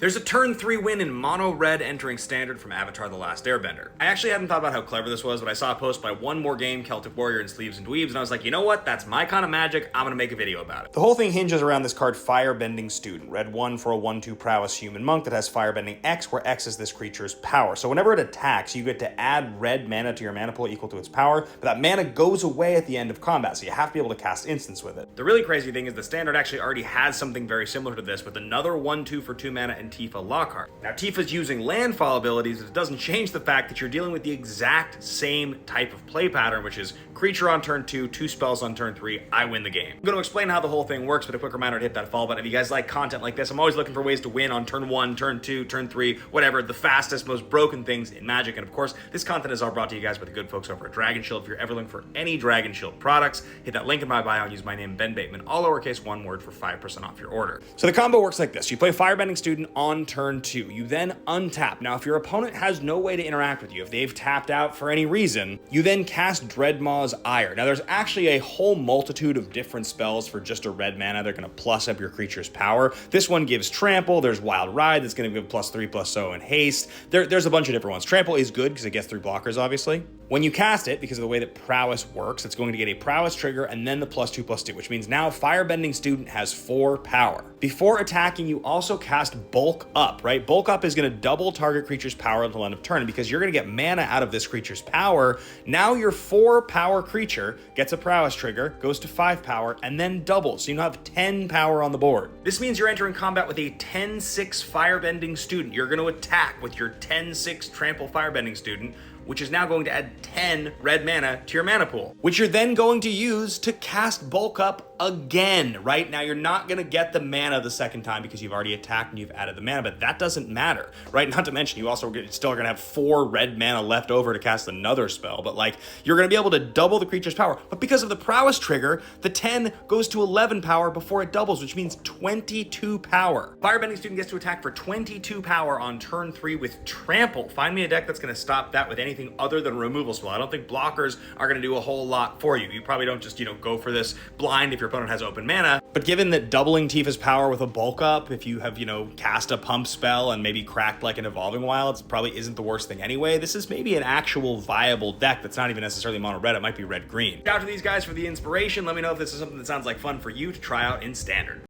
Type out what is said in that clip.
There's a turn 3 win in mono red entering standard from Avatar The Last Airbender. I actually hadn't thought about how clever this was, but I saw a post by One More Game, Celtic Warrior, and Sleeves and Dweebs, and I was like, you know what? That's my kind of magic. I'm gonna make a video about it. The whole thing hinges around this card, Firebending Student. Red 1 for a 1/2 prowess human monk that has Firebending X, where X is this creature's power. So whenever it attacks, you get to add red mana to your mana pool equal to its power, but that mana goes away at the end of combat, so you have to be able to cast instants with it. The really crazy thing is the standard actually already has something very similar to this with another 1/2 for 2 mana and Tifa Lockhart. Now, Tifa's using landfall abilities, but it doesn't change the fact that you're dealing with the exact same type of play pattern, which is creature on turn 2, 2 spells on turn 3, I win the game. I'm going to explain how the whole thing works, but a quick reminder to hit that follow button if you guys like content like this. I'm always looking for ways to win on turn 1, turn 2, turn 3, whatever, the fastest, most broken things in Magic. And of course, this content is all brought to you guys by the good folks over at Dragon Shield. If you're ever looking for any Dragon Shield products, hit that link in my bio and use my name, Ben Bateman, all lowercase, one word, for 5% off your order. So the combo works like this. You play Firebending Student on turn 2. You then untap. Now, if your opponent has no way to interact with you, if they've tapped out for any reason, you then cast Dreadmaw's Ire. Now, there's actually a whole multitude of different spells for just a red mana. They're going to plus up your creature's power. This one gives Trample. There's Wild Ride that's going to give +3/+0 and haste. There's a bunch of different ones. Trample is good because it gets 3 blockers, obviously. When you cast it, because of the way that Prowess works, it's going to get a Prowess trigger and then the +2/+2, which means now Firebending Student has 4 power. Before attacking, you also cast Bulk Up, right? Bulk Up is going to double target creature's power until end of turn, and because you're going to get mana out of this creature's power, now your 4 power creature gets a Prowess trigger, goes to 5 power, and then doubles, so you have 10 power on the board. This means you're entering combat with a 10/6 Firebending Student. You're going to attack with your 10/6 Trample Firebending Student, which is now going to add 10 red mana to your mana pool, which you're then going to use to cast Bulk Up again, right? Now, you're not going to get the mana the second time because you've already attacked and you've added the mana, but that doesn't matter, right? Not to mention, you also still are going to have 4 red mana left over to cast another spell, but like, you're going to be able to double the creature's power. But because of the Prowess trigger, the 10 goes to 11 power before it doubles, which means 22 power. Firebending Student gets to attack for 22 power on turn 3 with Trample. Find me a deck that's going to stop that with anything other than a removal spell. I don't think blockers are going to do a whole lot for you. You probably don't just, go for this blind if your opponent has open mana. But given that doubling Tifa's power with a Bulk Up, if you have, cast a pump spell and maybe cracked like an Evolving Wilds, it probably isn't the worst thing anyway. This is maybe an actual viable deck that's not even necessarily mono red. It might be red green. Shout out to these guys for the inspiration. Let me know if this is something that sounds like fun for you to try out in Standard.